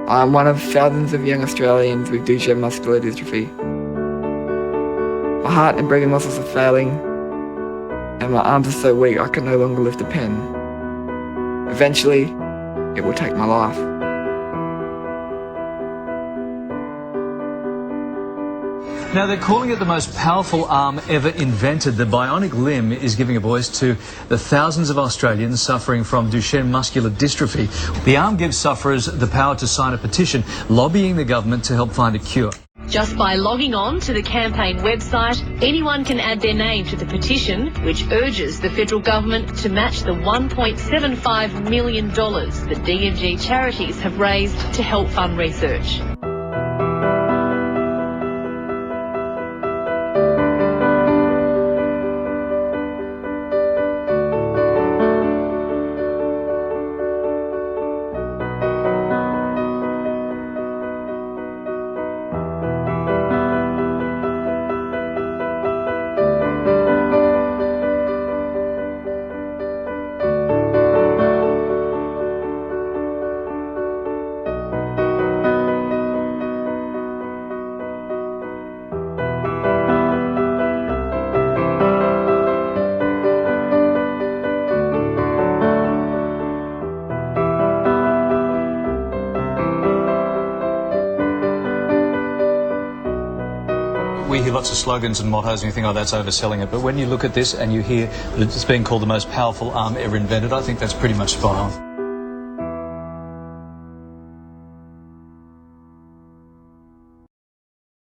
I'm one of thousands of young Australians with Duchenne muscular dystrophy. My heart and breathing muscles are failing, and my arms are so weak I can no longer lift a pen. Eventually, it will take my life. Now, they're calling it the most powerful arm ever invented. The bionic limb is giving a voice to the thousands of Australians suffering from Duchenne muscular dystrophy. The arm gives sufferers the power to sign a petition lobbying the government to help find a cure. Just by logging on to the campaign website, anyone can add their name to the petition, which urges the federal government to match the $1.75 million that DMG charities have raised to help fund research. We hear lots of slogans and mottos and you think, oh, that's overselling it. But when you look at this and you hear that it's being called the most powerful arm ever invented, I think that's pretty much spot on.